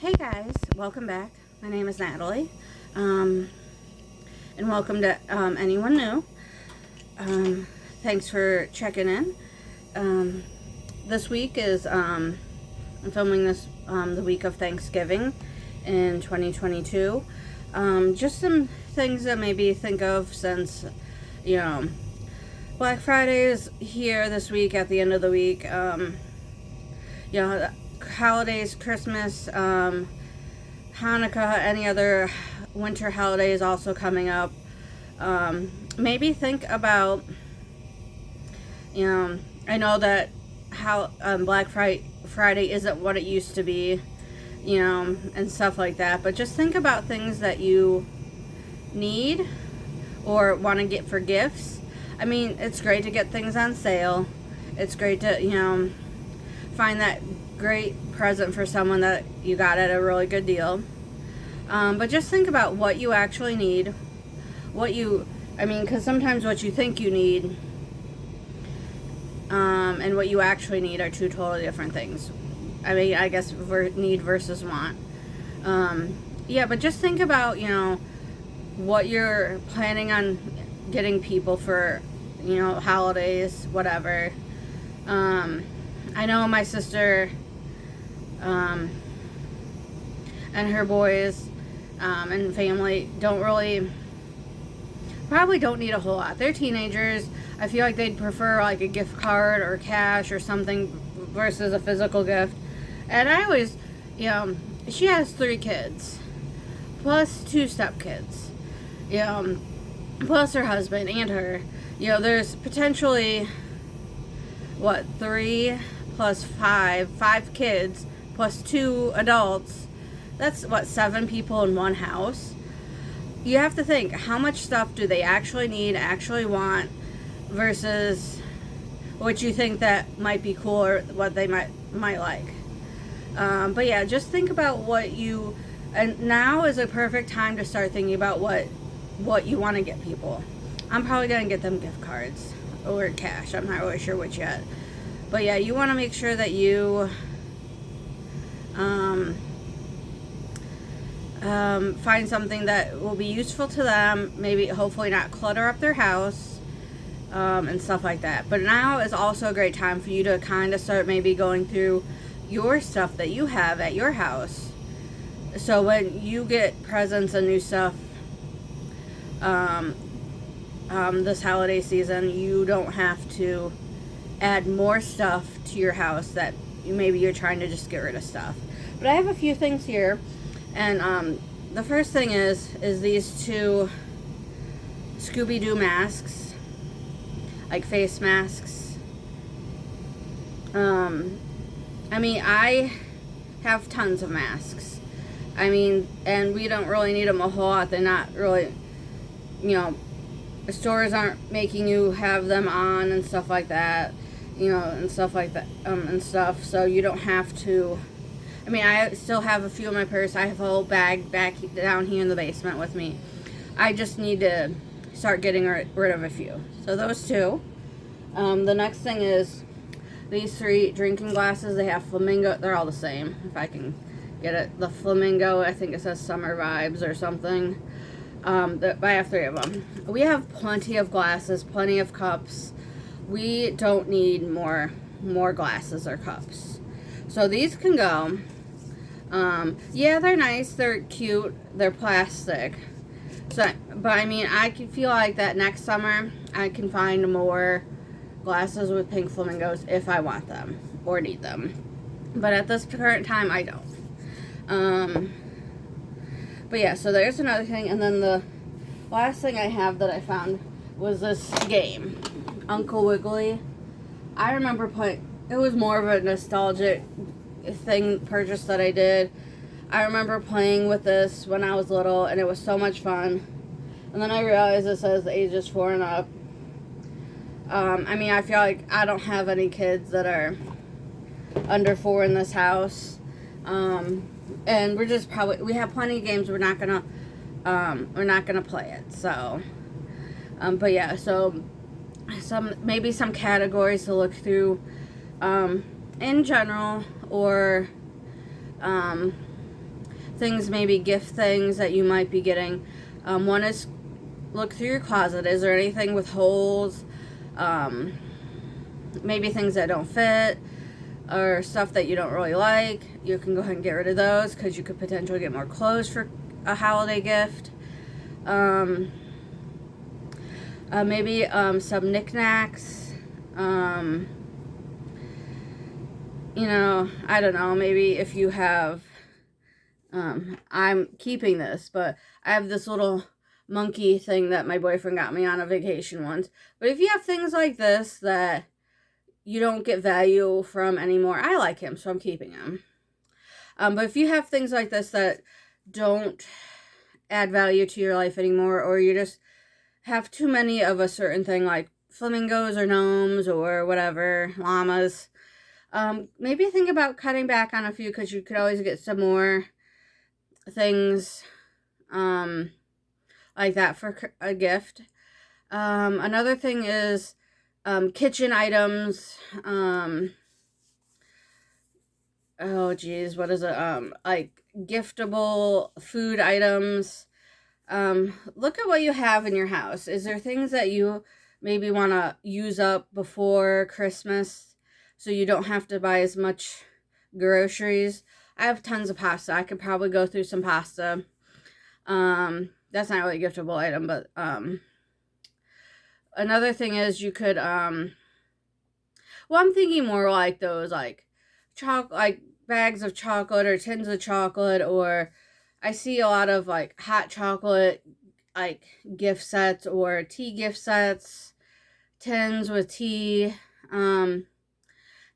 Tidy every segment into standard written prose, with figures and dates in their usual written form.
Hey guys, welcome back. My name is Natalie, and welcome to anyone new. Thanks for checking in. This week is I'm filming this the week of Thanksgiving in 2022. Just some things that maybe think of since Black Friday is here this week at the end of the week. Holidays, Christmas, Hanukkah, any other winter holidays also coming up. Maybe think about, I know that how Black Friday isn't what it used to be, and stuff like that, but just think about things that you need or want to get for gifts. I mean, it's great to get things on sale. It's great to, find that great present for someone that you got at a really good deal. But just think about what you actually need. Because sometimes what you think you need and what you actually need are two totally different things. I guess need versus want. But just think about, what you're planning on getting people for, holidays, whatever. I know my sister and her boys and family probably don't need a whole lot. They're teenagers. I feel like they'd prefer like a gift card or cash or something versus a physical gift. And I always, she has 3 kids plus 2 stepkids, plus her husband and her. There's potentially 3 plus 5 kids plus 2 adults. That's 7 people in one house. You have to think, how much stuff do they actually need, actually want, versus what you think that might be cool or what they might like. But yeah, just think about and now is a perfect time to start thinking about what you want to get people. I'm probably going to get them gift cards or cash. I'm not really sure which yet. But yeah, you want to make sure that you find something that will be useful to them, maybe hopefully not clutter up their house, and stuff like that. But now is also a great time for you to kind of start maybe going through your stuff that you have at your house. So when you get presents and new stuff this holiday season, you don't have to add more stuff to your house that maybe you're trying to just get rid of stuff. But I have a few things here, and the first thing is these 2 Scooby-Doo masks, like face masks. I have tons of masks. And we don't really need them a whole lot. They're not really, the stores aren't making you have them on and stuff like that, and stuff like that, and stuff. So you don't have to. I still have a few in my purse. I have a whole bag back down here in the basement with me. I just need to start getting rid of a few. So those 2. The next thing is these 3 drinking glasses. They have flamingo. They're all the same. If I can get it. The flamingo, I think it says summer vibes or something. I have 3 of them. We have plenty of glasses, plenty of cups. We don't need more glasses or cups. So these can go. They're nice. They're cute. They're plastic. But I can feel like that next summer I can find more glasses with pink flamingos if I want them or need them. But at this current time, I don't. But yeah, so there's another thing. And then the last thing I have that I found was this game, Uncle Wiggily. I remember playing. It was more of a nostalgic purchase that I did. I remember playing with this when I was little, and it was so much fun. And then I realized it says ages 4 and up. I feel like I don't have any kids that are under 4 in this house. And we have plenty of games. We're not gonna play it. So, but yeah, so maybe some categories to look through, in general, or things, maybe gift things that you might be getting. One is look through your closet. Is there anything with holes? Maybe things that don't fit or stuff that you don't really like. You can go ahead and get rid of those because you could potentially get more clothes for a holiday gift. Maybe some knickknacks. You know, I don't know, maybe if you have, I'm keeping this, but I have this little monkey thing that my boyfriend got me on a vacation once. But if you have things like this that you don't get value from anymore, I like him, so I'm keeping him. But if you have things like this that don't add value to your life anymore, or you just have too many of a certain thing, like flamingos or gnomes or whatever, llamas, maybe think about cutting back on a few, because you could always get some more things like that for a gift. Another thing is kitchen items. Oh geez, what is it? Like giftable food items. Look at what you have in your house. Is there things that you maybe want to use up before Christmas so you don't have to buy as much groceries? I have tons of pasta. I could probably go through some pasta. That's not really a giftable item, but another thing is you could well, I'm thinking more like those like bags of chocolate or tins of chocolate, or I see a lot of like hot chocolate like gift sets or tea gift sets, tins with tea.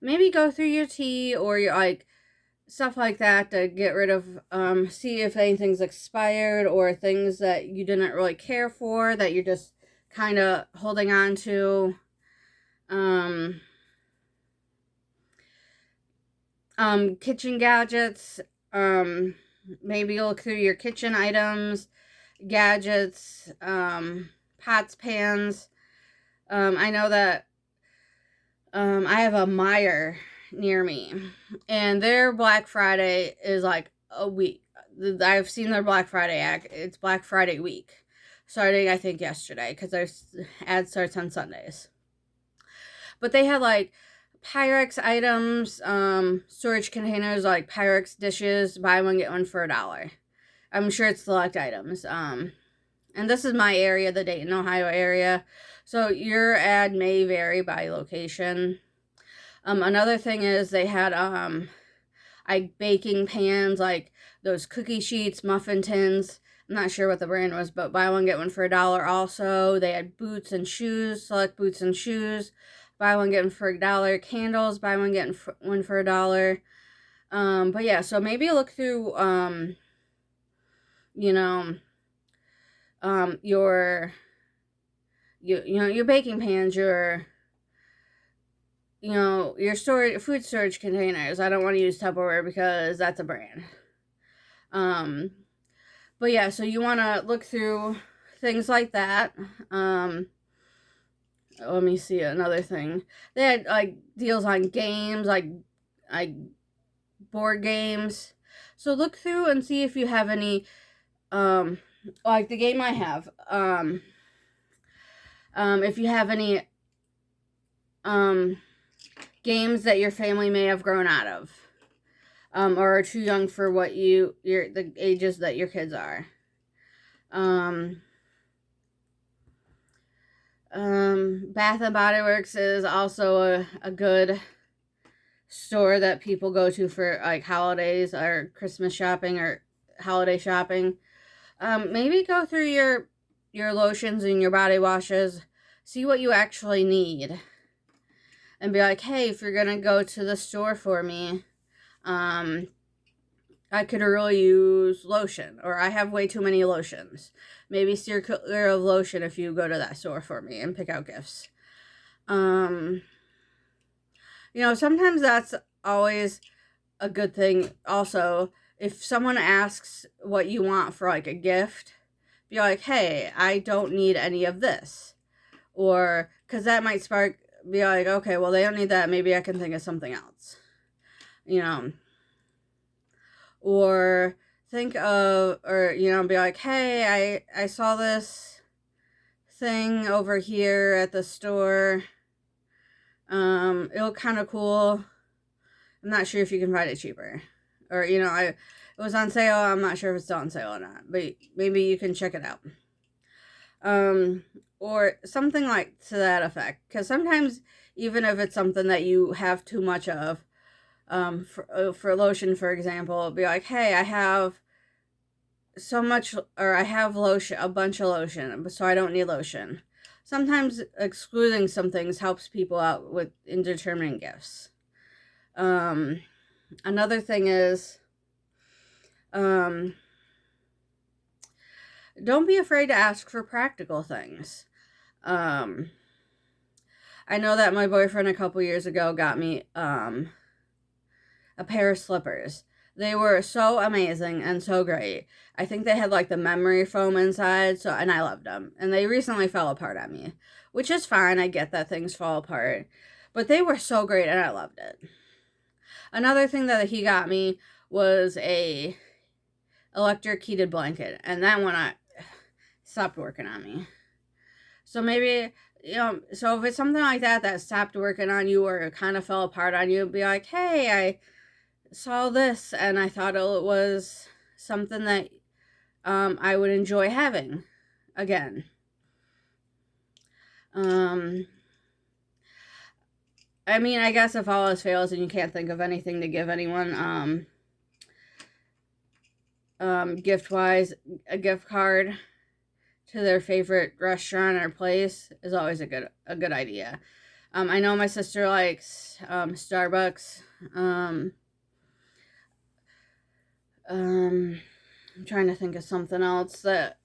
Maybe go through your tea or your like stuff like that to get rid of, see if anything's expired or things that you didn't really care for that you're just kind of holding on to. Kitchen gadgets. Maybe look through your kitchen items, gadgets, pots, pans. I know that I have a Meijer near me, and their Black Friday is like a week. I've seen their Black Friday act. It's Black Friday week, starting I think yesterday, because their ad starts on Sundays. But they had like Pyrex items, storage containers, like Pyrex dishes, buy one get one for $1. I'm sure it's select items. And this is my area, the Dayton, Ohio area. So your ad may vary by location. Another thing is they had like baking pans, like those cookie sheets, muffin tins. I'm not sure what the brand was, but buy one get one for $1 also. They had boots and shoes, select boots and shoes. Buy one get one for $1. Candles, buy one get one for $1. But yeah, so maybe look through you know, your your baking pans, your your food storage containers. I don't want to use Tupperware because that's a brand. But yeah, so you want to look through things like that. Let me see another thing. They had like deals on games, like board games. So look through and see if you have any, like the game I have. If you have any games that your family may have grown out of, or are too young for what the ages that your kids are. Bath and Body Works is also a good store that people go to for like holidays or Christmas shopping or holiday shopping. Maybe go through your lotions and your body washes, see what you actually need, and be like, hey, if you're gonna go to the store for me, I could really use lotion, or I have way too many lotions. Maybe steer clear of lotion if you go to that store for me and pick out gifts. Sometimes that's always a good thing. Also, if someone asks what you want for like a gift, be like, hey, I don't need any of this. Or, because that might be like, okay, well, they don't need that. Maybe I can think of something else. Or think of, or, you know, be like, hey, I saw this thing over here at the store. It looked kind of cool. I'm not sure if you can find it cheaper. Or, you know, it was on sale. I'm not sure if it's still on sale or not. But maybe you can check it out. Or something like to that effect. Because sometimes, even if it's something that you have too much of, for lotion, for example, it'll be like, hey, I have so much, or I have lotion, a bunch of lotion, so I don't need lotion. Sometimes excluding some things helps people out in determining gifts. Another thing is, don't be afraid to ask for practical things. I know that my boyfriend a couple years ago got me a pair of slippers. They were so amazing and so great. I think they had like the memory foam inside, and I loved them. And they recently fell apart on me, which is fine. I get that things fall apart, but they were so great and I loved it. Another thing that he got me was a electric heated blanket, and that one stopped working on me. So maybe, you know, so if it's something like that stopped working on you or it kind of fell apart on you, be like, hey, I saw this and I thought it was something that I would enjoy having again. I mean, I guess if all else fails and you can't think of anything to give anyone, gift-wise, a gift card to their favorite restaurant or place is always a good idea. I know my sister likes Starbucks. I'm trying to think of something else that,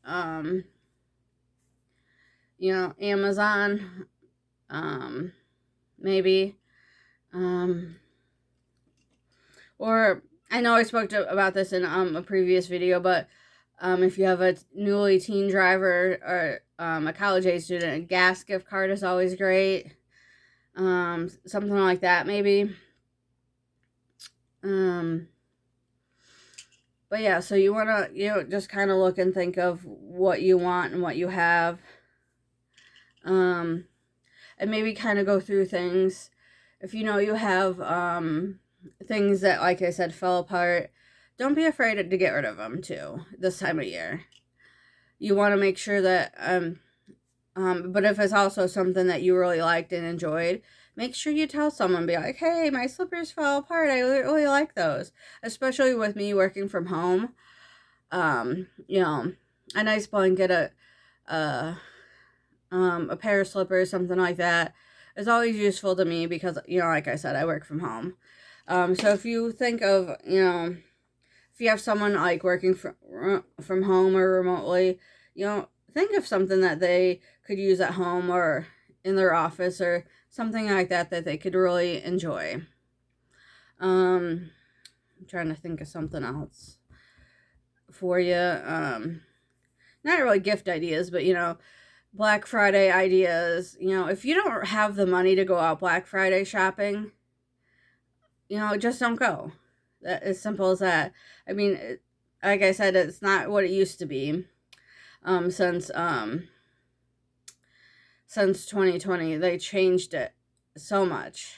you know, Amazon, maybe, or I know I spoke about this in a previous video, but if you have a newly teen driver or a college-age student, a gas gift card is always great. Something like that, maybe. But yeah, so you want to, you know, just kind of look and think of what you want and what you have. And maybe kind of go through things. If you know you have things that, like I said, fell apart, don't be afraid to get rid of them too this time of year. You want to make sure that, but if it's also something that you really liked and enjoyed, make sure you tell someone, be like, hey, my slippers fell apart. I really like those. Especially with me working from home. You know, a nice blanket, a pair of slippers, something like that is always useful to me because, you know, like I said, I work from home. So if you think of, you know, if you have someone like working from home or remotely, you know, think of something that they could use at home or in their office or something like that they could really enjoy. I'm trying to think of something else for you. Not really gift ideas, but, you know, Black Friday ideas. You know, if you don't have the money to go out Black Friday shopping, you know, just don't go. That as simple as that. I mean, like I said, it's not what it used to be. Since 2020, they changed it so much.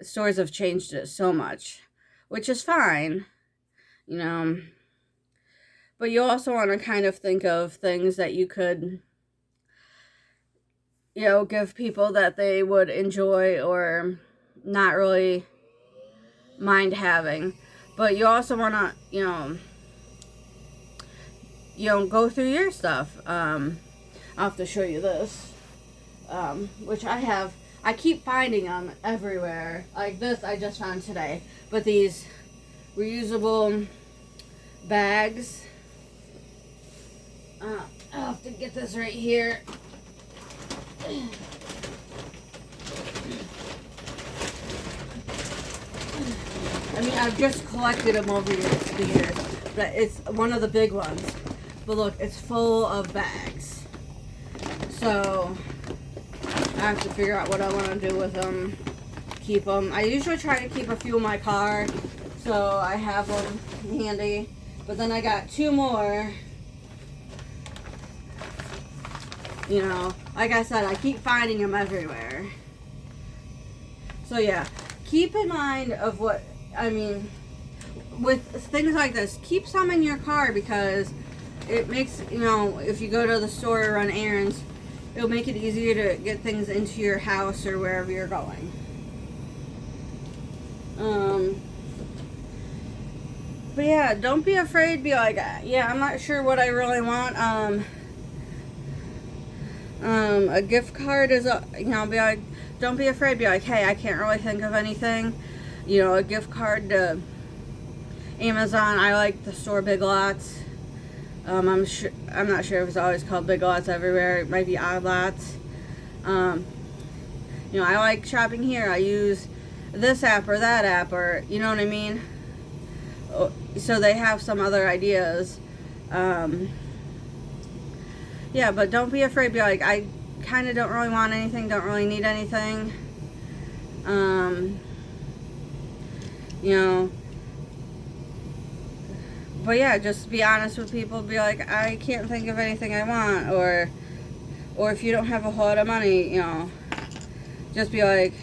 Stores have changed it so much, which is fine, you know. But you also want to kind of think of things that you could, you know, give people that they would enjoy or not really mind having. But you also want to, you know, go through your stuff. I'll have to show you this, which I keep finding them everywhere. Like this I just found today. But these reusable bags, I'll have to get this right here. I mean, I've just collected them over the years, but it's one of the big ones. But look, it's full of bags. So I have to figure out what I want to do with them. Keep them. I usually try to keep a few in my car So I have them handy. But then I got 2 more. You know, like I said, I keep finding them everywhere. So yeah, keep in mind of what, I mean, with things like this, keep some in your car because it makes, you know, if you go to the store or run errands, it'll make it easier to get things into your house or wherever you're going. But yeah, don't be afraid. Be like, yeah, I'm not sure what I really want. A gift card is, you know, be like, don't be afraid. Be like, hey, I can't really think of anything. You know, a gift card to Amazon. I like the store Big Lots. I'm not sure if it's always called Big Lots everywhere. It might be Odd Lots. You know, I like shopping here. I use this app or that app, or you know what I mean. So they have some other ideas. Yeah, but don't be afraid. Be like, I kind of don't really want anything. Don't really need anything. You know. But yeah, just be honest with people. Be like, I can't think of anything I want, or if you don't have a whole lot of money, you know, just be like,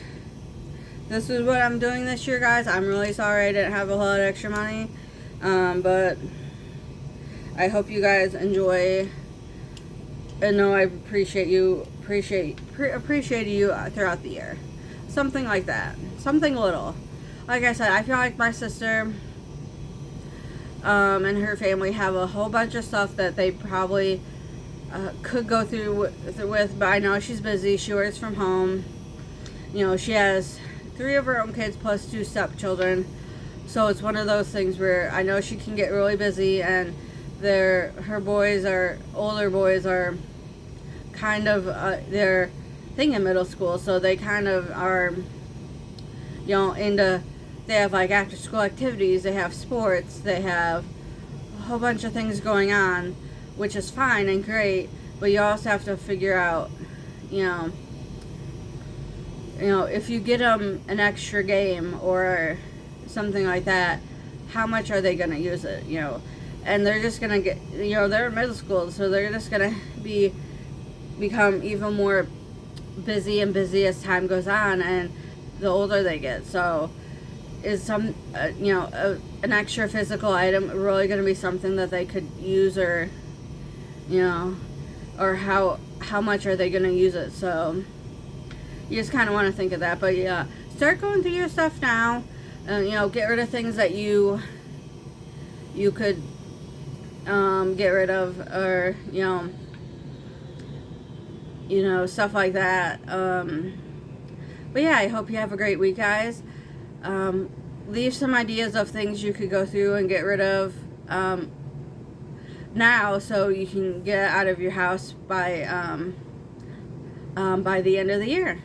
this is what I'm doing this year, guys. I'm really sorry I didn't have a whole lot of extra money, but I hope you guys enjoy. And know I appreciate you throughout the year. Something like that. Something little. Like I said, I feel like my sister and her family have a whole bunch of stuff that they probably could go through with, but I know she's busy. She works from home. You know, she has 3 of her own kids plus 2 stepchildren. So it's one of those things where I know she can get really busy, and her older boys are kind of they're in middle school, so they kind of are, you know, they have like after school activities, they have sports, they have a whole bunch of things going on, which is fine and great, but you also have to figure out, you know, if you get them an extra game or something like that, how much are they going to use it, you know? And they're just going to get, you know, they're in middle school, so they're just going to become even more busy and busy as time goes on, and the older they get. So is some, you know, an extra physical item really going to be something that they could use, or, you know, or how much are they going to use it? So you just kind of want to think of that. But yeah, start going through your stuff now. You know, get rid of things that you could get rid of, or you know, stuff like that. But yeah, I hope you have a great week, guys. Leave some ideas of things you could go through and get rid of now, so you can get out of your house by the end of the year,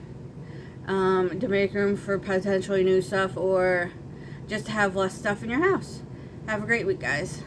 to make room for potentially new stuff, or just to have less stuff in your house. Have a great week, guys.